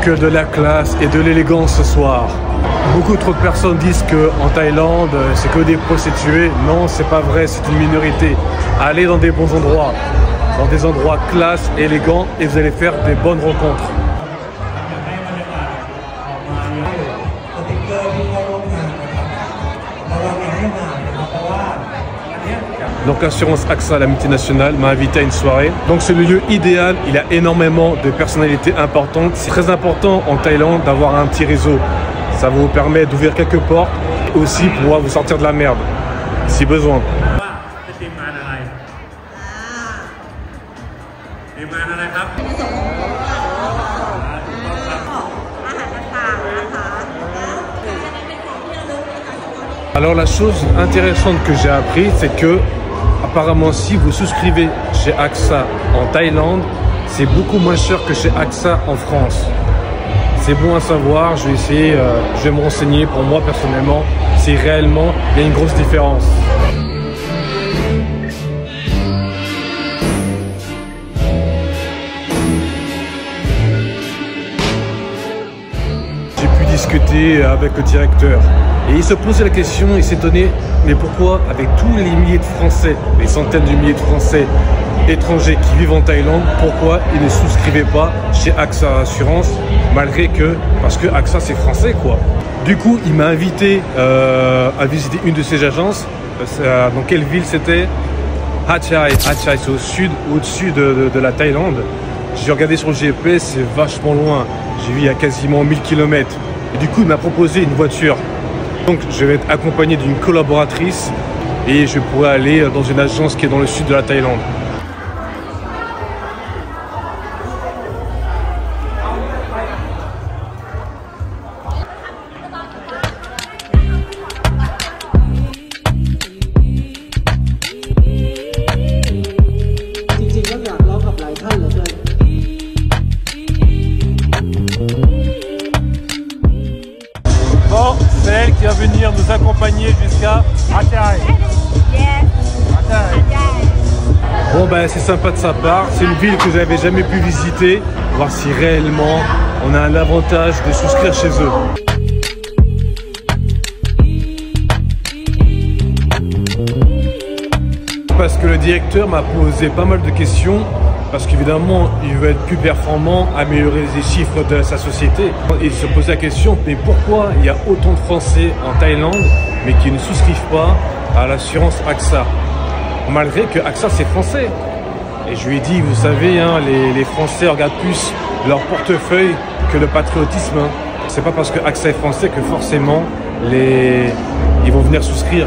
que de la classe et de l'élégance ce soir. Beaucoup trop de personnes disent qu'en Thaïlande, c'est que des prostituées. Non, c'est pas vrai, c'est une minorité. Allez dans des bons endroits, dans des endroits classe, élégants, et vous allez faire des bonnes rencontres. Donc l'assurance AXA, la multinationale, m'a invité à une soirée. Donc c'est le lieu idéal, il y a énormément de personnalités importantes. C'est très important en Thaïlande d'avoir un petit réseau. Ça vous permet d'ouvrir quelques portes et aussi pouvoir vous sortir de la merde, si besoin. Alors la chose intéressante que j'ai appris, c'est que apparemment si vous souscrivez chez AXA en Thaïlande, c'est beaucoup moins cher que chez AXA en France. C'est bon à savoir, je vais essayer, je vais me renseigner pour moi personnellement si réellement il y a une grosse différence. J'ai pu discuter avec le directeur et il se posait la question, il s'étonnait, mais pourquoi avec tous les milliers de Français, les centaines de milliers de Français étrangers qui vivent en Thaïlande, pourquoi ils ne souscrivaient pas chez AXA Assurance, malgré que, parce que AXA c'est français quoi. Du coup, il m'a invité à visiter une de ses agences. Dans quelle ville c'était? Hat Yai. Hat Yai, c'est au sud, au-dessus de la Thaïlande. J'ai regardé sur le GPS, c'est vachement loin. J'ai vu il y a quasiment 1000 km. Et du coup, il m'a proposé une voiture. Donc, je vais être accompagné d'une collaboratrice et je pourrai aller dans une agence qui est dans le sud de la Thaïlande. Bon, c'est elle qui va venir nous accompagner jusqu'à Hat Yai. Bon ben c'est sympa de sa part, c'est une ville que j'avais jamais pu visiter, voir si réellement on a un avantage de souscrire chez eux. Parce que le directeur m'a posé pas mal de questions, parce qu'évidemment il veut être plus performant, améliorer les chiffres de sa société. Il se pose la question, mais pourquoi il y a autant de Français en Thaïlande mais qui ne souscrivent pas à l'assurance AXA? Malgré que AXA c'est français. Et je lui ai dit, vous savez, hein, les Français regardent plus leur portefeuille que le patriotisme. Hein. C'est pas parce que AXA est français que forcément ils vont venir souscrire.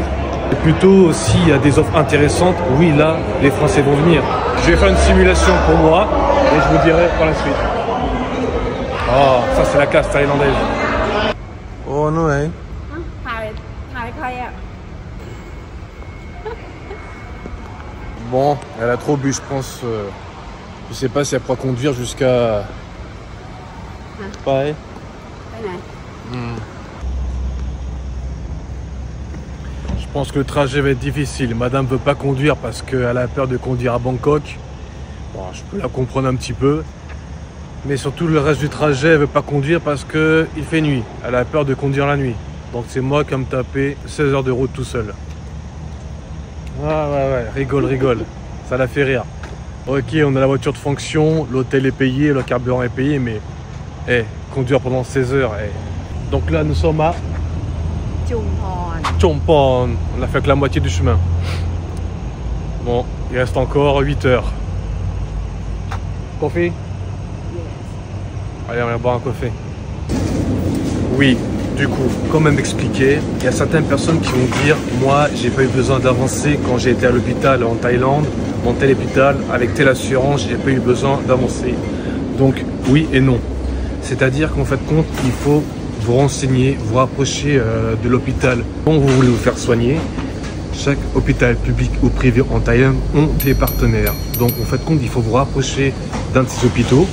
Et plutôt s'il y a des offres intéressantes, oui là les Français vont venir. Je vais faire une simulation pour moi et je vous dirai par la suite. Oh, ça c'est la classe thaïlandaise. Oh non, hein. Bon, elle a trop bu, je pense. Je sais pas si elle pourra conduire jusqu'à... Pareil. Je pense que le trajet va être difficile. Madame veut pas conduire parce qu'elle a peur de conduire à Bangkok. Bon, je peux la comprendre un petit peu. Mais surtout le reste du trajet, elle veut pas conduire parce qu'il fait nuit. Elle a peur de conduire la nuit. Donc c'est moi qui vais me taper 16 heures de route tout seul. Ah ouais, rigole. Ça la fait rire. Ok, on a la voiture de fonction, l'hôtel est payé, le carburant est payé, mais conduire pendant 16 heures. Donc là, nous sommes à Chongpon. On a fait que la moitié du chemin. Bon, il reste encore 8 heures. Café? Allez, on va boire un café. Oui. Du coup, comme elle m'expliquait, il y a certaines personnes qui vont dire « Moi, j'ai pas eu besoin d'avancer quand j'ai été à l'hôpital en Thaïlande, dans tel hôpital, avec telle assurance, j'ai pas eu besoin d'avancer. » Donc, oui et non. C'est-à-dire qu'en fait, compte, il faut vous renseigner, vous rapprocher de l'hôpital dont vous voulez vous faire soigner. Chaque hôpital public ou privé en Thaïlande ont des partenaires. Donc, en fait, compte, il faut vous rapprocher d'un de ces hôpitaux.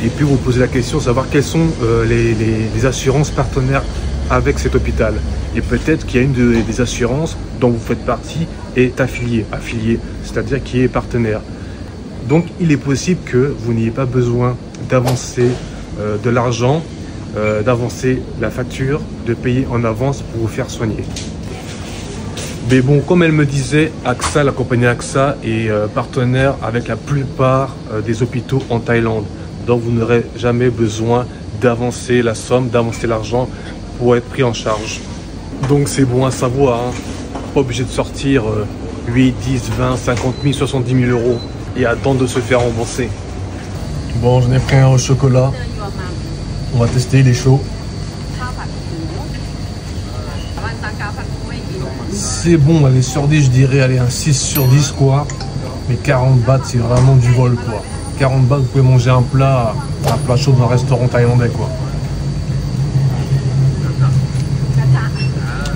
Et puis vous posez la question de savoir quelles sont les assurances partenaires avec cet hôpital. Et peut-être qu'il y a une des assurances dont vous faites partie est affiliée, c'est-à-dire qui est partenaire. Donc il est possible que vous n'ayez pas besoin d'avancer de l'argent, d'avancer la facture, de payer en avance pour vous faire soigner. Mais bon, comme elle me disait, AXA, la compagnie AXA est partenaire avec la plupart des hôpitaux en Thaïlande. Donc vous n'aurez jamais besoin d'avancer la somme, d'avancer l'argent pour être pris en charge. Donc c'est bon à savoir, hein. Pas obligé de sortir 8, 10, 20, 50 000, 70 000 euros et attendre de se faire rembourser. Bon, j'en ai pris un au chocolat. On va tester, il est chaud. C'est bon, allez, sur 10, je dirais, allez, un 6 sur 10, quoi. Mais 40 bahts, c'est vraiment du vol, quoi. 40 bahts, vous pouvez manger un plat chaud dans un restaurant thaïlandais, quoi.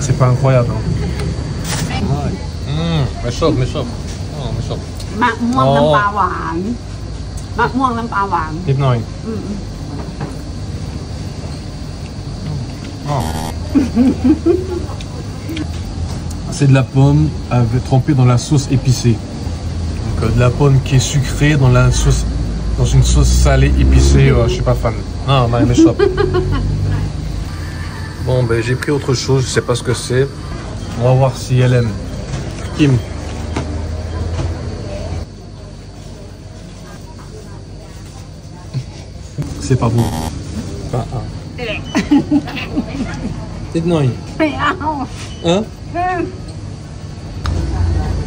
C'est pas incroyable, hein. Mais chaud, mais chaud. Oh, mais chaud. มะม่วงน้ำปลาหวานมะม่วงน้ำปลาหวาน นิดหน่อย C'est de la pomme trempée dans la sauce épicée. Donc de la pomme qui est sucrée dans une sauce salée épicée. Je suis pas fan. Ah, mais chaud. Bon, ben j'ai pris autre chose, je sais pas ce que c'est. On va voir si elle aime. Kim. C'est pas bon. Dites-moi. ไม่เอา Hein?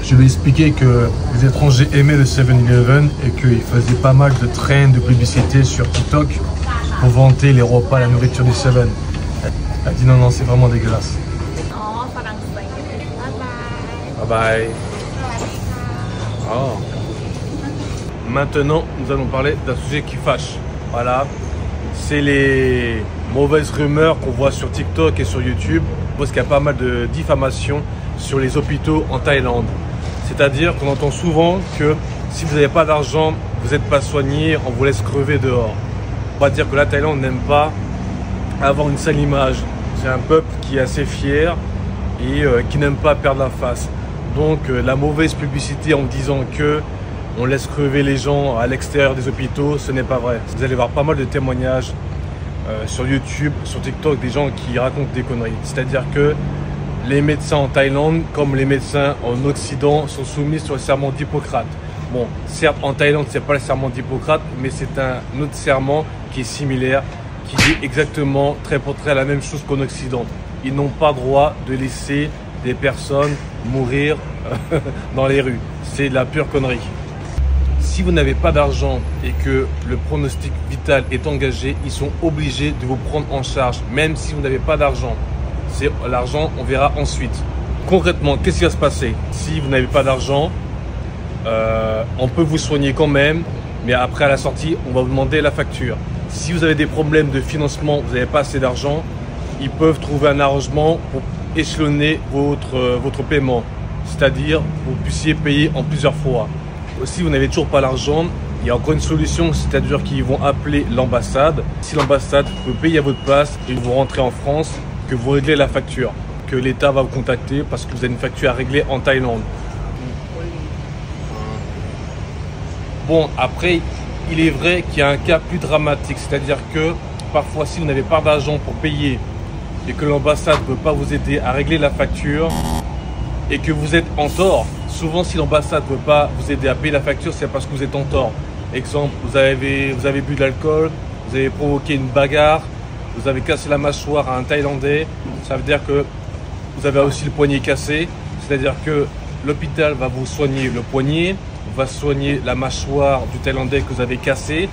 Je vais expliquer que les étrangers aimaient le 7-Eleven et qu'ils faisaient pas mal de trains de publicité sur TikTok pour vanter les repas, la nourriture du 7. Elle dit non, non, c'est vraiment dégueulasse. อ๋อฝรั่งเศสบ๊ายบาย Bye bye. Oh. Maintenant, nous allons parler d'un sujet qui fâche. Voilà. C'est les mauvaises rumeurs qu'on voit sur TikTok et sur YouTube. Parce qu'il y a pas mal de diffamations sur les hôpitaux en Thaïlande. C'est-à-dire qu'on entend souvent que si vous n'avez pas d'argent, vous n'êtes pas soigné, on vous laisse crever dehors. On va dire que la Thaïlande n'aime pas avoir une sale image. C'est un peuple qui est assez fier et qui n'aime pas perdre la face. Donc la mauvaise publicité en disant que on laisse crever les gens à l'extérieur des hôpitaux, ce n'est pas vrai. Vous allez voir pas mal de témoignages sur YouTube, sur TikTok, des gens qui racontent des conneries. C'est-à-dire que les médecins en Thaïlande, comme les médecins en Occident, sont soumis sur le serment d'Hippocrate. Bon, certes, en Thaïlande, c'est pas le serment d'Hippocrate, mais c'est un autre serment qui est similaire, qui dit exactement, très pour très, la même chose qu'en Occident. Ils n'ont pas droit de laisser des personnes mourir dans les rues. C'est de la pure connerie. Si vous n'avez pas d'argent et que le pronostic vital est engagé, ils sont obligés de vous prendre en charge, même si vous n'avez pas d'argent. C'est l'argent, on verra ensuite. Concrètement, qu'est-ce qui va se passer? Si vous n'avez pas d'argent, on peut vous soigner quand même, mais après à la sortie, on va vous demander la facture. Si vous avez des problèmes de financement, vous n'avez pas assez d'argent, ils peuvent trouver un arrangement pour échelonner votre paiement. C'est-à-dire, vous puissiez payer en plusieurs fois. Si vous n'avez toujours pas l'argent, il y a encore une solution, c'est-à-dire qu'ils vont appeler l'ambassade. Si l'ambassade peut payer à votre place et vous rentrez en France, que vous réglez la facture, que l'État va vous contacter parce que vous avez une facture à régler en Thaïlande. Bon, après, il est vrai qu'il y a un cas plus dramatique, c'est-à-dire que parfois, si vous n'avez pas d'argent pour payer et que l'ambassade ne peut pas vous aider à régler la facture et que vous êtes en tort, souvent, si l'ambassade ne peut pas vous aider à payer la facture, c'est parce que vous êtes en tort. Exemple, vous avez bu de l'alcool, vous avez provoqué une bagarre, vous avez cassé la mâchoire à un Thaïlandais. Ça veut dire que vous avez aussi le poignet cassé. C'est-à-dire que l'hôpital va vous soigner le poignet, va soigner la mâchoire du Thaïlandais que vous avez cassé.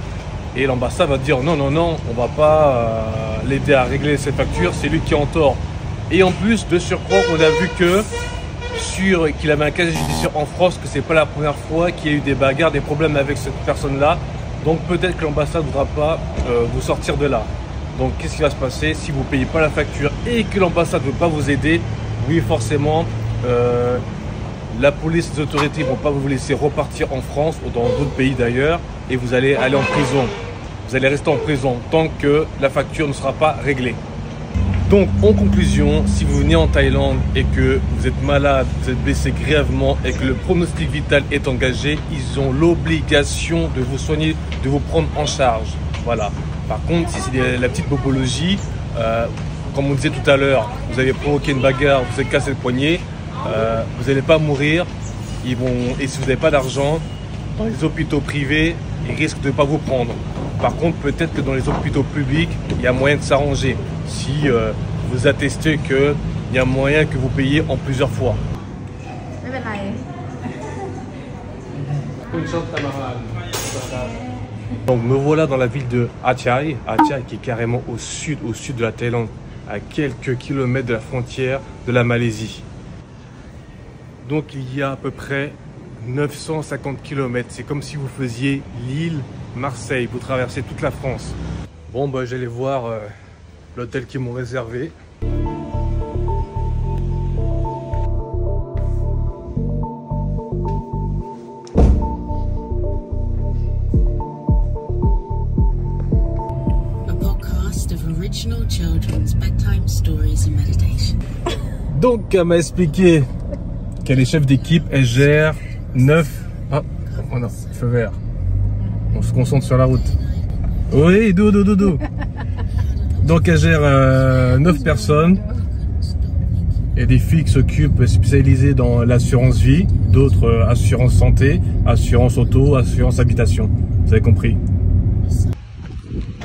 Et l'ambassade va dire non, non, non, on ne va pas l'aider à régler cette facture, c'est lui qui est en tort. Et en plus, de surcroît, on a vu que qu'il avait un casier judiciaire en France, que c'est pas la première fois qu'il y a eu des bagarres, des problèmes avec cette personne-là. Donc peut-être que l'ambassade ne voudra pas vous sortir de là. Donc qu'est-ce qui va se passer si vous ne payez pas la facture et que l'ambassade ne veut pas vous aider? Oui, forcément, la police, les autorités ne vont pas vous laisser repartir en France ou dans d'autres pays d'ailleurs et vous allez aller en prison. Vous allez rester en prison tant que la facture ne sera pas réglée. Donc, en conclusion, si vous venez en Thaïlande et que vous êtes malade, vous êtes blessé grièvement et que le pronostic vital est engagé, ils ont l'obligation de vous soigner, de vous prendre en charge. Voilà. Par contre, si c'est la petite bobologie, comme on disait tout à l'heure, vous avez provoqué une bagarre, vous avez cassé le poignet, vous n'allez pas mourir. Et si vous n'avez pas d'argent, dans les hôpitaux privés, ils risquent de ne pas vous prendre. Par contre, peut-être que dans les hôpitaux publics, il y a moyen de s'arranger. Si vous attestez qu'il y a moyen que vous payiez en plusieurs fois. Donc me voilà dans la ville de Achai, qui est carrément au sud de la Thaïlande, à quelques kilomètres de la frontière de la Malaisie. Donc il y a à peu près 950 km. C'est comme si vous faisiez Lille, Marseille, vous traversez toute la France. Bon, bah, j'allais voir l'hôtel qu'ils m'ont réservé. Donc, elle m'a expliqué qu'elle est chef d'équipe, elle gère 9... Ah, oh non, feu vert. On se concentre sur la route. Oui, doudou. Donc, elle gère 9 personnes. Il y a des filles qui s'occupent spécialisées dans l'assurance vie, d'autres assurance santé, assurance auto, assurance habitation. Vous avez compris?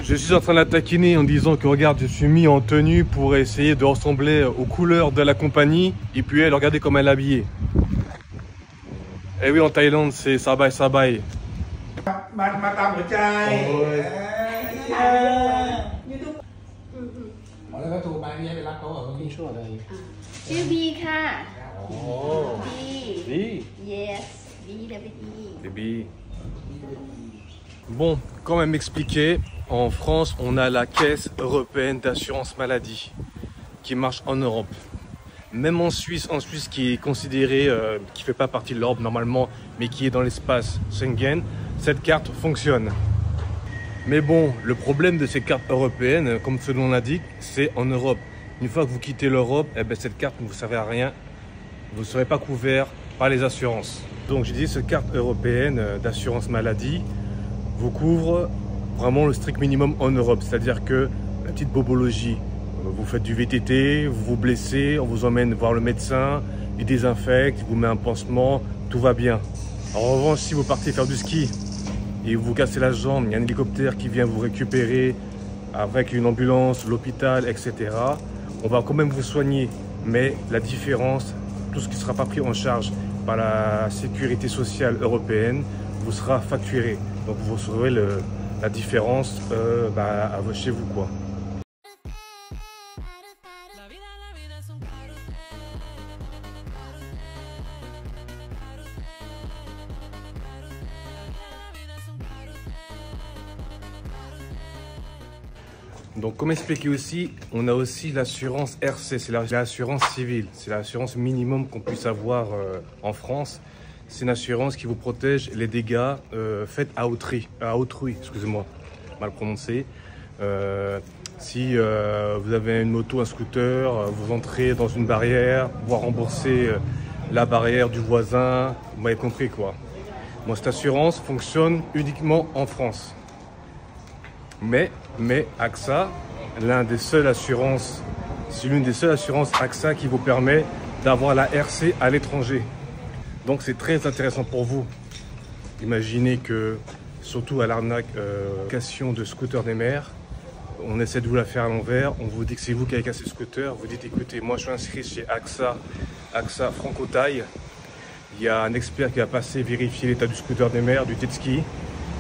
Je suis en train de la taquiner en disant que regarde, je suis mis en tenue pour essayer de ressembler aux couleurs de la compagnie. Et puis elle, regardez comment elle est habillée. Et oui, en Thaïlande, c'est sabai. Bon, quand même expliqué. En France, on a la Caisse européenne d'assurance maladie qui marche en Europe. Même en Suisse qui est considéré, qui ne fait pas partie de l'Europe normalement, mais qui est dans l'espace Schengen, cette carte fonctionne. Mais bon, le problème de ces cartes européennes, comme ce nom l'indique, c'est en Europe. Une fois que vous quittez l'Europe, eh ben, cette carte ne vous servait à rien. Vous ne serez pas couvert par les assurances. Donc je dis, cette carte européenne d'assurance maladie vous couvre vraiment le strict minimum en Europe, c'est-à-dire que la petite bobologie, vous faites du VTT, vous vous blessez, on vous emmène voir le médecin, il désinfecte, il vous met un pansement, tout va bien. En revanche, si vous partez faire du ski et vous cassez la jambe, il y a un hélicoptère qui vient vous récupérer avec une ambulance, l'hôpital, etc. On va quand même vous soigner, mais la différence, tout ce qui ne sera pas pris en charge par la sécurité sociale européenne, vous sera facturé. Donc vous recevrez la différence chez vous, quoi. Donc comme expliqué aussi, on a aussi l'assurance RC, c'est l'assurance civile, c'est l'assurance minimum qu'on puisse avoir en France. C'est une assurance qui vous protège les dégâts faits à autrui, excusez-moi, mal prononcé. Si vous avez une moto, un scooter, vous entrez dans une barrière, voire rembourser la barrière du voisin, vous m'avez compris quoi. Bon, cette assurance fonctionne uniquement en France. Mais AXA, c'est l'une des seules assurances AXA qui vous permet d'avoir la RC à l'étranger. Donc c'est très intéressant pour vous. Imaginez que, surtout à l'arnaque location de scooter des mers, on essaie de vous la faire à l'envers, on vous dit que c'est vous qui avez cassé le scooter, vous dites écoutez, moi je suis inscrit chez AXA Franco-Thaï, il y a un expert qui va passer vérifier l'état du scooter des mers, du jet ski,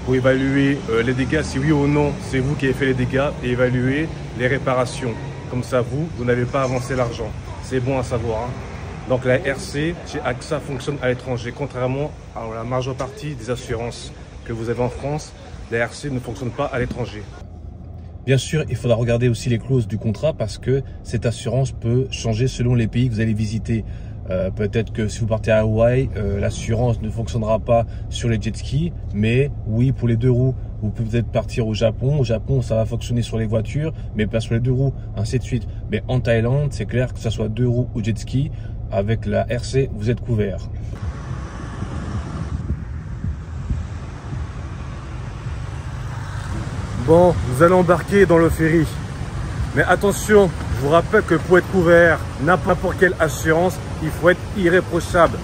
pour évaluer les dégâts, si oui ou non c'est vous qui avez fait les dégâts, et évaluer les réparations. Comme ça vous n'avez pas avancé l'argent. C'est bon à savoir. Hein. Donc la RC chez AXA fonctionne à l'étranger, contrairement à la majeure partie des assurances que vous avez en France, la RC ne fonctionne pas à l'étranger. Bien sûr, il faudra regarder aussi les clauses du contrat parce que cette assurance peut changer selon les pays que vous allez visiter. Peut-être que si vous partez à Hawaï, l'assurance ne fonctionnera pas sur les jet skis, mais oui pour les deux roues. Vous pouvez peut-être partir au Japon. Au Japon, ça va fonctionner sur les voitures, mais pas sur les deux roues, ainsi de suite. Mais en Thaïlande, c'est clair que ce soit deux roues ou jet ski, avec la RC, vous êtes couvert. Bon, vous allez embarquer dans le ferry. Mais attention, je vous rappelle que pour être couvert, n'importe quelle assurance, il faut être irréprochable.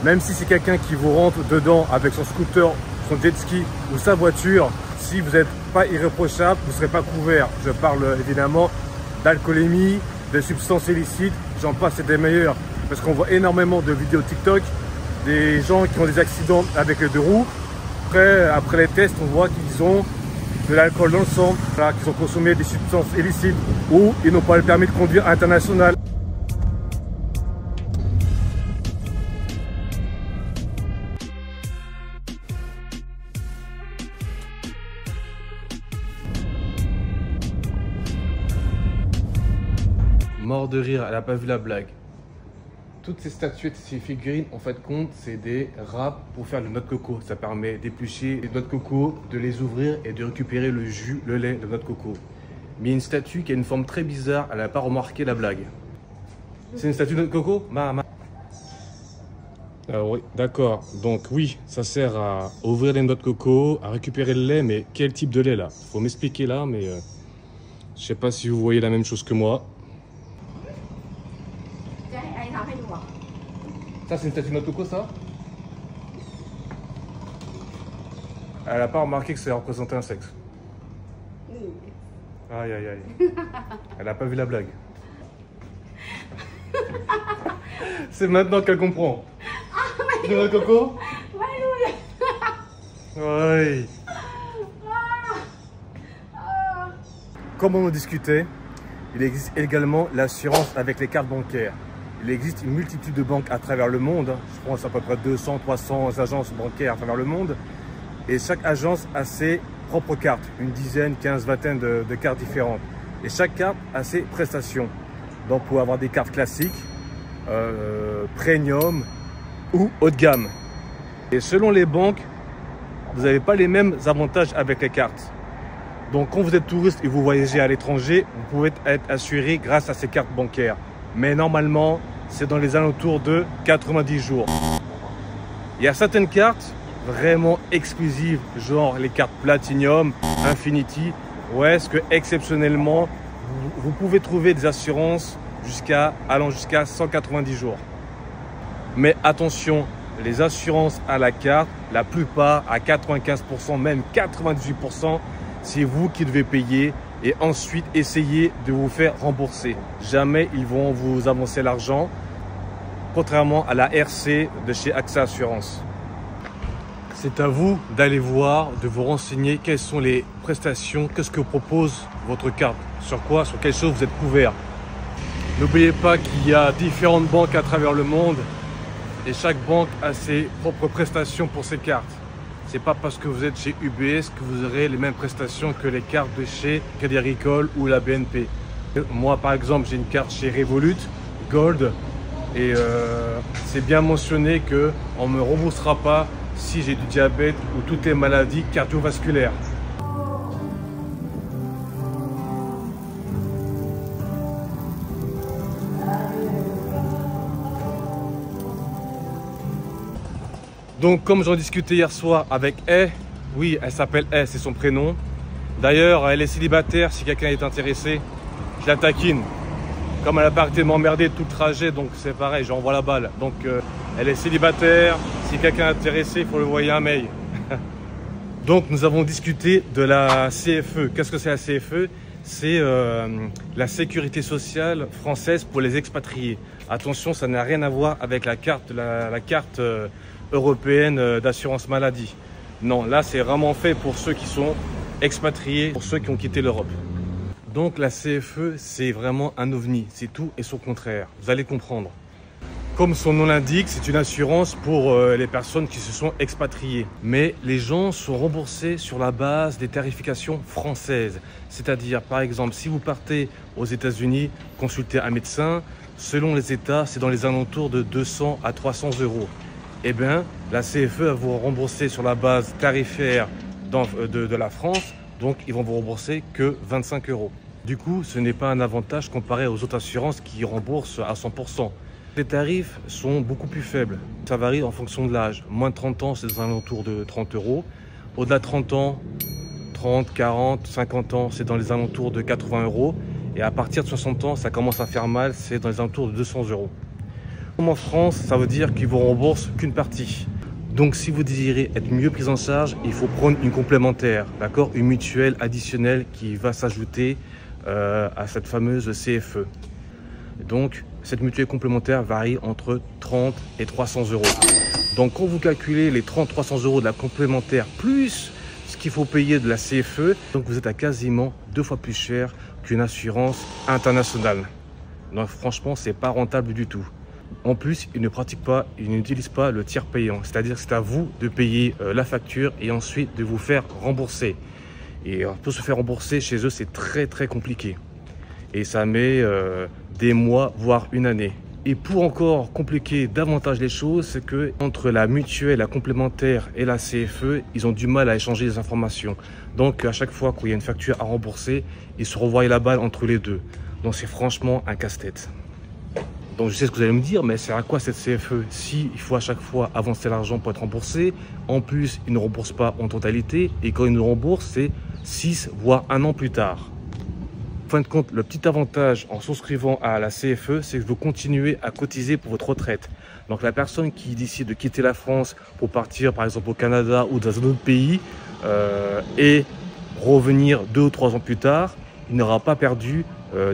Même si c'est quelqu'un qui vous rentre dedans avec son scooter, son jet ski ou sa voiture, si vous n'êtes pas irréprochable, vous ne serez pas couvert. Je parle évidemment d'alcoolémie, de substances illicites, j'en passe, c'est des meilleurs. Parce qu'on voit énormément de vidéos TikTok, des gens qui ont des accidents avec les deux roues. Après les tests, on voit qu'ils ont de l'alcool dans le sang, qu'ils ont consommé des substances illicites ou ils n'ont pas le permis de conduire international. Mort de rire, elle n'a pas vu la blague. Toutes ces statuettes, ces figurines, en fait, c'est des râpes pour faire le noix de coco. Ça permet d'éplucher les noix de coco, de les ouvrir et de récupérer le jus, le lait de noix de coco. Mais il y a une statue qui a une forme très bizarre, elle n'a pas remarqué la blague. C'est une statue de noix de coco? Ah oui, d'accord. Donc oui, ça sert à ouvrir les noix de coco, à récupérer le lait, mais quel type de lait là? Faut m'expliquer là, mais je sais pas si vous voyez la même chose que moi. Ça, c'est une statue de noix de coco, ça? Elle n'a pas remarqué que ça représentait un sexe. Aïe, aïe, aïe. Elle n'a pas vu la blague. C'est maintenant qu'elle comprend. De noix de coco? Oui. Comme on en discutait, il existe également l'assurance avec les cartes bancaires. Il existe une multitude de banques à travers le monde. Je pense à peu près 200, 300 agences bancaires à travers le monde. Et chaque agence a ses propres cartes. Une dizaine, 15, vingtaine de cartes différentes. Et chaque carte a ses prestations. Donc, pour avoir des cartes classiques, premium ou haut de gamme. Et selon les banques, vous n'avez pas les mêmes avantages avec les cartes. Donc, quand vous êtes touriste et vous voyagez à l'étranger, vous pouvez être assuré grâce à ces cartes bancaires. Mais normalement, c'est dans les alentours de 90 jours. Il y a certaines cartes vraiment exclusives, genre les cartes Platinum, Infinity, où est-ce que exceptionnellement, vous pouvez trouver des assurances allant jusqu'à 190 jours. Mais attention, les assurances à la carte, la plupart, à 95%, même 98%, c'est vous qui devez payer et ensuite essayer de vous faire rembourser. Jamais ils vont vous avancer l'argent, contrairement à la RC de chez AXA Assurance. C'est à vous d'aller voir, de vous renseigner quelles sont les prestations, qu'est-ce que propose votre carte, sur quoi, sur quelles choses vous êtes couvert. N'oubliez pas qu'il y a différentes banques à travers le monde et chaque banque a ses propres prestations pour ses cartes. C'est pas parce que vous êtes chez UBS que vous aurez les mêmes prestations que les cartes de chez Crédit Agricole ou la BNP. Moi, par exemple, j'ai une carte chez Revolut Gold et c'est bien mentionné qu'on ne me remboursera pas si j'ai du diabète ou toutes les maladies cardiovasculaires. Donc, comme j'en discutais hier soir avec oui, elle s'appelle c'est son prénom. D'ailleurs, elle est célibataire, si quelqu'un est intéressé, je la taquine. Comme elle a pas arrêté de m'emmerder tout le trajet, donc c'est pareil, j'envoie la balle. Donc, elle est célibataire, si quelqu'un est intéressé, il faut le envoyer un mail. Donc, nous avons discuté de la CFE. Qu'est-ce que c'est la CFE? C'est la sécurité sociale française pour les expatriés. Attention, ça n'a rien à voir avec la carte, la carte européenne d'assurance maladie. Non, là c'est vraiment fait pour ceux qui sont expatriés, pour ceux qui ont quitté l'Europe. Donc la CFE, c'est vraiment un ovni, c'est tout et son contraire. Vous allez comprendre. Comme son nom l'indique, c'est une assurance pour les personnes qui se sont expatriées. Mais les gens sont remboursés sur la base des tarifications françaises. C'est-à-dire, par exemple, si vous partez aux États-Unis, consulter un médecin, selon les États, c'est dans les alentours de 200 à 300 euros. Eh bien, la CFE va vous rembourser sur la base tarifaire de la France, donc ils vont vous rembourser que 25 euros. Du coup, ce n'est pas un avantage comparé aux autres assurances qui remboursent à 100%. Les tarifs sont beaucoup plus faibles. Ça varie en fonction de l'âge. Moins de 30 ans, c'est aux alentours de 30 euros. Au-delà de 30 ans, 30, 40, 50 ans, c'est dans les alentours de 80 €. Et à partir de 60 ans, ça commence à faire mal, c'est dans les alentours de 200 €. En France, ça veut dire qu'ils vous remboursent qu'une partie. Donc si vous désirez être mieux pris en charge, il faut prendre une complémentaire, d'accord, une mutuelle additionnelle qui va s'ajouter à cette fameuse CFE. Donc cette mutuelle complémentaire varie entre 30 et 300 €. Donc quand vous calculez les 30-300 € de la complémentaire plus ce qu'il faut payer de la CFE, donc vous êtes à quasiment 2 fois plus cher qu'une assurance internationale. Donc franchement, c'est pas rentable du tout. En plus, ils n'utilisent pas le tiers payant, c'est-à-dire que c'est à vous de payer la facture et ensuite de vous faire rembourser. Et pour se faire rembourser chez eux, c'est très compliqué. Et ça met des mois, voire une année. Et pour encore compliquer davantage les choses, c'est que entre la mutuelle, la complémentaire et la CFE, ils ont du mal à échanger les informations. Donc à chaque fois qu'il y a une facture à rembourser, ils se renvoient la balle entre les deux. Donc c'est franchement un casse-tête. Donc je sais ce que vous allez me dire, mais c'est à quoi cette CFE si il faut à chaque fois avancer l'argent pour être remboursé? En plus, ils ne remboursent pas en totalité et quand ils nous remboursent, c'est 6 voire 1 an plus tard. En fin de compte, le petit avantage en souscrivant à la CFE, c'est que vous continuez à cotiser pour votre retraite. Donc la personne qui décide de quitter la France pour partir par exemple au Canada ou dans un autre pays et revenir 2 ou 3 ans plus tard, il n'aura pas perdu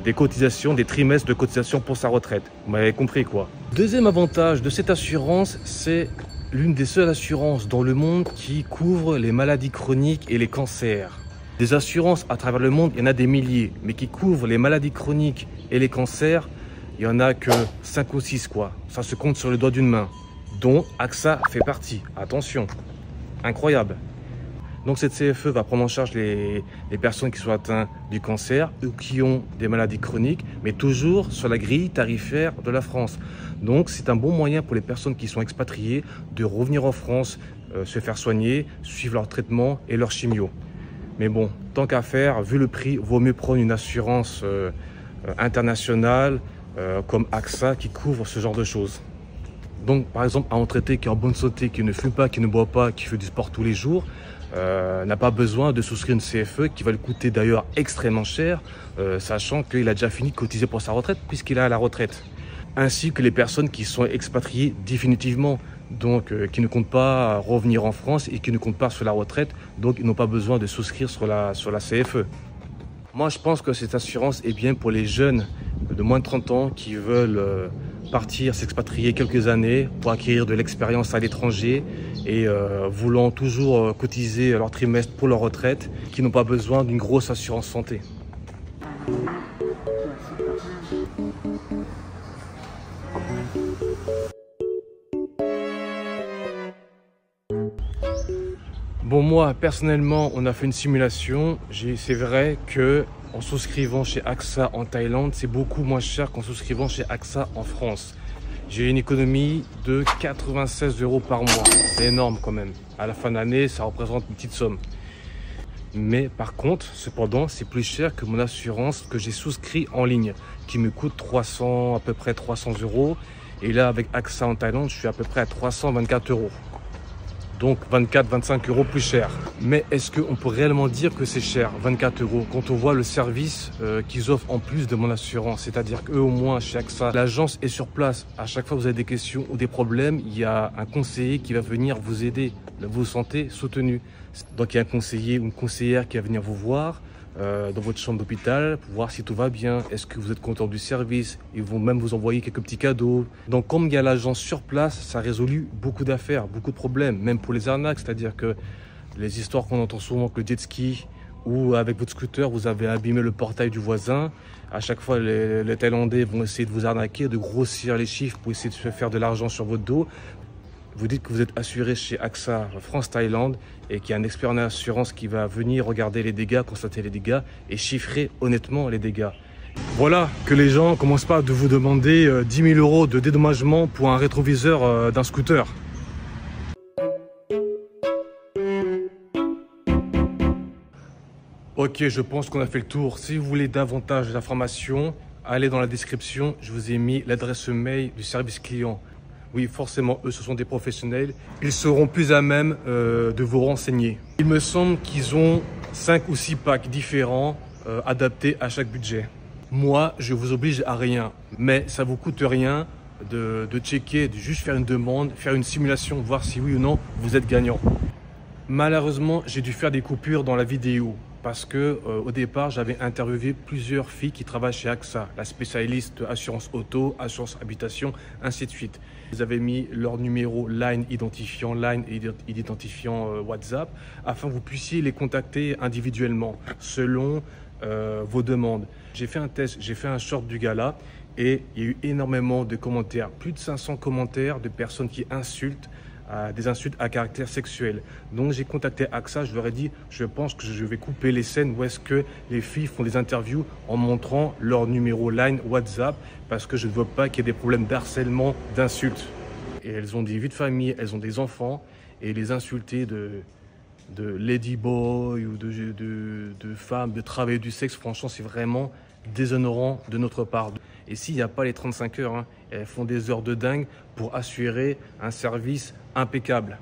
des cotisations, des trimestres de cotisation pour sa retraite. Vous m'avez compris quoi. Deuxième avantage de cette assurance, c'est l'une des seules assurances dans le monde qui couvre les maladies chroniques et les cancers. Des assurances à travers le monde, il y en a des milliers, mais qui couvrent les maladies chroniques et les cancers, il n'y en a que 5 ou 6 quoi. Ça se compte sur le doigt d'une main, dont AXA fait partie. Attention, incroyable. Donc cette CFE va prendre en charge les personnes qui sont atteintes du cancer ou qui ont des maladies chroniques, mais toujours sur la grille tarifaire de la France. Donc c'est un bon moyen pour les personnes qui sont expatriées de revenir en France, se faire soigner, suivre leur traitement et leur chimio. Mais bon, tant qu'à faire, vu le prix, vaut mieux prendre une assurance internationale comme AXA qui couvre ce genre de choses. Donc par exemple, un retraité qui est en bonne santé, qui ne fume pas, qui ne boit pas, qui fait du sport tous les jours, n'a pas besoin de souscrire une CFE qui va lui coûter d'ailleurs extrêmement cher, sachant qu'il a déjà fini de cotiser pour sa retraite puisqu'il est à la retraite. Ainsi que les personnes qui sont expatriées définitivement, donc qui ne comptent pas revenir en France et qui ne comptent pas sur la retraite, donc ils n'ont pas besoin de souscrire sur la CFE. Moi je pense que cette assurance est bien pour les jeunes de moins de 30 ans qui veulent partir, s'expatrier quelques années pour acquérir de l'expérience à l'étranger et voulant toujours cotiser leur trimestre pour leur retraite, qui n'ont pas besoin d'une grosse assurance santé. Bon, moi personnellement, on a fait une simulation. C'est vrai que en souscrivant chez AXA en Thaïlande, c'est beaucoup moins cher qu'en souscrivant chez AXA en France. J'ai une économie de 96 € par mois. C'est énorme quand même. À la fin de l'année, ça représente une petite somme. Mais par contre, cependant, c'est plus cher que mon assurance que j'ai souscrit en ligne, qui me coûte à peu près 300 €. Et là, avec AXA en Thaïlande, je suis à peu près à 324 €. Donc 24-25 € plus cher. Mais est-ce qu'on peut réellement dire que c'est cher, 24 € quand on voit le service qu'ils offrent en plus de mon assurance? C'est-à-dire qu'eux au moins chez AXA, l'agence est sur place. À chaque fois que vous avez des questions ou des problèmes, il y a un conseiller qui va venir vous aider. Vous vous sentez soutenu. Donc il y a un conseiller ou une conseillère qui va venir vous voir dans votre chambre d'hôpital pour voir si tout va bien. Est-ce que vous êtes content du service? Ils vont même vous envoyer quelques petits cadeaux. Donc comme il y a l'agence sur place, ça résout beaucoup d'affaires, beaucoup de problèmes, même pour les arnaques. C'est-à-dire que les histoires qu'on entend souvent que le jet ski ou avec votre scooter, vous avez abîmé le portail du voisin. À chaque fois, les Thaïlandais vont essayer de vous arnaquer, de grossir les chiffres pour essayer de se faire de l'argent sur votre dos. Vous dites que vous êtes assuré chez AXA France-Thaïlande et qu'il y a un expert en assurance qui va venir regarder les dégâts, constater les dégâts et chiffrer honnêtement les dégâts. Voilà, que les gens ne commencent pas de vous demander 10 000 € de dédommagement pour un rétroviseur d'un scooter. Ok, je pense qu'on a fait le tour. Si vous voulez davantage d'informations, allez dans la description. Je vous ai mis l'adresse mail du service client. Oui, forcément, eux, ce sont des professionnels. Ils seront plus à même de vous renseigner. Il me semble qu'ils ont 5 ou 6 packs différents adaptés à chaque budget. Moi, je vous oblige à rien, mais ça vous coûte rien de checker, de juste faire une demande, faire une simulation, voir si oui ou non vous êtes gagnant. Malheureusement, j'ai dû faire des coupures dans la vidéo parce que au départ, j'avais interviewé plusieurs filles qui travaillent chez AXA, la spécialiste assurance auto, assurance habitation, ainsi de suite. Ils avaient mis leur numéro Line identifiant WhatsApp afin que vous puissiez les contacter individuellement selon vos demandes. J'ai fait un test, j'ai fait un short du gala et il y a eu énormément de commentaires, plus de 500 commentaires de personnes qui insultent, des insultes à caractère sexuel. Donc j'ai contacté AXA, je leur ai dit, je pense que je vais couper les scènes où est-ce que les filles font des interviews en montrant leur numéro Line WhatsApp parce que je ne veux pas qu'il y ait des problèmes d'harcèlement, d'insultes. Et elles ont des vies de famille, elles ont des enfants et les insulter de ladyboy ou de femmes, de travail du sexe, franchement c'est vraiment déshonorant de notre part. Et s'il n'y a pas les 35 heures, elles font des heures de dingue pour assurer un service impeccable.